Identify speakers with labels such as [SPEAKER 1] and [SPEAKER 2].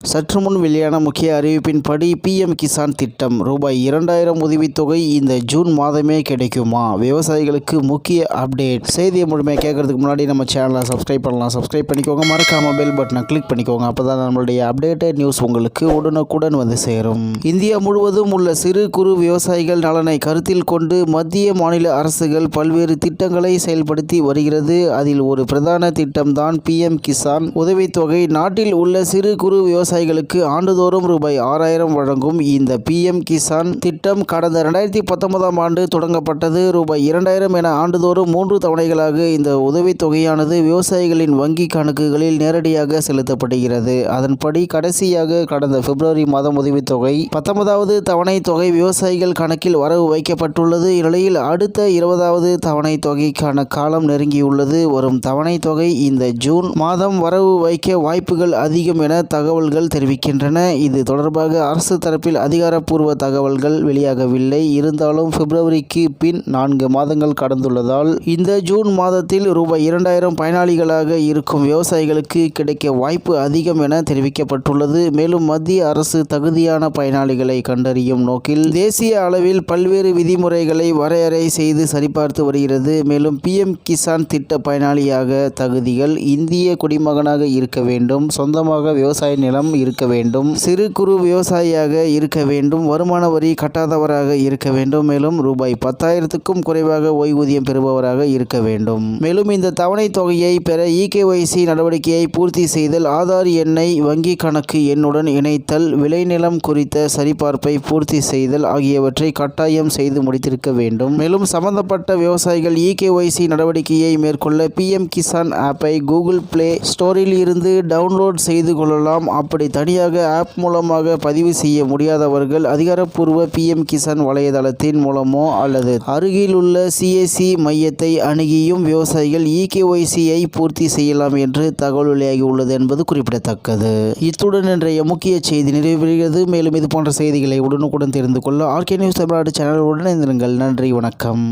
[SPEAKER 1] சற்று முன் வெளியான முக்கிய அறிவிப்பின்படி PM கிசான் திட்டம் ரூபாய் 2000 உதவித்தொகை இந்த ஜூன் மாதமே கிடைக்குமா? விவசாயிகளுக்கு முக்கிய அப்டேட். செய்தியை முழுமையாக கேட்கறதுக்கு முன்னாடி நம்ம சேனலை சப்ஸ்கிரைப் பண்ணலாம். சப்ஸ்கிரைப் பண்ணிக்கோங்க. மறக்காம பெல் பட்டனை கிளிக் பண்ணிக்கோங்க. அப்பதான் நம்மளுடைய அப்டேட்டட் நியூஸ் உங்களுக்கு உடனுக்குடன் வந்து சேரும். இந்தியா முழுவதும் உள்ள சிறு குறு விவசாயிகள் நலனை கருத்தில் கொண்டு மத்திய மாநில அரசுகள் பல்வேறு திட்டங்களை செயல்படுத்தி வருகிறது. அதில் ஒரு பிரதான திட்டம் தான் PM கிசான் உதவித்தொகை. நாட்டில் உள்ள சிறு குறு விவசாயிகளுக்கு ஆண்டுதோறும் ரூபாய் 6000 வழங்கும் இந்த PM கிசான் திட்டம் கடந்த 2019ஆம் ஆண்டு தொடங்கப்பட்டது. ரூபாய் 2000 என ஆண்டுதோறும் 3 தவணைகளாக இந்த உதவித்தொகையானது விவசாயிகளின் வங்கி கணக்குகளில் நேரடியாக செலுத்தப்படுகிறது. அதன்படி கடைசியாக கடந்த பிப்ரவரி மாதம் உதவித்தொகை 19வது தவணை தொகை விவசாயிகள் கணக்கில் வரவு வைக்கப்பட்டுள்ளது. இந்நிலையில் அடுத்த 20வது தவணை தொகைக்கான காலம் நெருங்கியுள்ளது. வரும் தவணை தொகை இந்த ஜூன் மாதம் வரவு வைக்க வாய்ப்புகள் அதிகம் என தகவல்கள் தெரிவிக்கின்றன. இது தொடர்பாக அரசு தரப்பில் அதிகாரப்பூர்வ தகவல்கள் வெளியாகவில்லை. இருந்தாலும் பிப்ரவரிக்கு பின் 4 மாதங்கள் கடந்துள்ளதால் இந்த ஜூன் மாதத்தில் ரூபாய் 2000 பயனாளிகளாக இருக்கும் விவசாயிகளுக்கு கிடைக்க வாய்ப்பு அதிகம் என தெரிவிக்கப்பட்டுள்ளது. மேலும் மத்திய அரசு தகுதியான பயனாளிகளை கண்டறியும் நோக்கில் தேசிய அளவில் பல்வேறு விதிமுறைகளை வரையறை செய்து சரிபார்த்து வருகிறது. மேலும் PM கிசான் திட்ட பயனாளியாக தகுதிகள் இந்திய குடிமகனாக இருக்க வேண்டும், சொந்தமாக விவசாய நிலம் இருக்க வேண்டும், சிறு குறு விவசாயியாக இருக்க வேண்டும், வருமான வரி கட்டாதவராக இருக்க வேண்டும், மேலும் ரூபாய் 10,000க்கும் குறைவாக ஓய்வூதியம் பெறுபவராக இருக்க வேண்டும். மேலும் இந்த தவணை தொகையை பெற EKYC நடவடிக்கையை பூர்த்தி செய்தல், ஆதார் எண்ணை வங்கி கணக்கு எண்ணுடன் இணைத்தல், விளைநிலம் குறித்த சரிபார்ப்பை பூர்த்தி செய்தல் ஆகியவற்றை கட்டாயம் செய்து முடித்திருக்க வேண்டும். மேலும் சம்பந்தப்பட்ட விவசாயிகள் EKYC நடவடிக்கையை மேற்கொள்ள PM கிசான் ஆப்பை கூகுள் பிளே ஸ்டோரில் இருந்து டவுன்லோட் செய்து கொள்ளலாம். அப்படி தனியாக ஆப் மூலமாக பதிவு செய்ய முடியாதவர்கள் அதிகாரப்பூர்வ PM கிசான் வலைதளத்தின் மூலமோ அல்லது அருகில் உள்ள CSC மையத்தை அணுகியும் விவசாயிகள் EKYC-ஐ பூர்த்தி செய்யலாம் என்று தகவல் வெளியாகியுள்ளது என்பது குறிப்பிடத்தக்கது. இத்துடன் இன்றைய முக்கிய செய்தி நிறைவேறுகிறது. மேலும் இது போன்ற செய்திகளை உடனுக்குடன் தெரிந்து கொள்ள RK நியூஸ் தமிழ்நாடு சேனலுடன் இணைந்திருங்கள். நன்றி, வணக்கம்.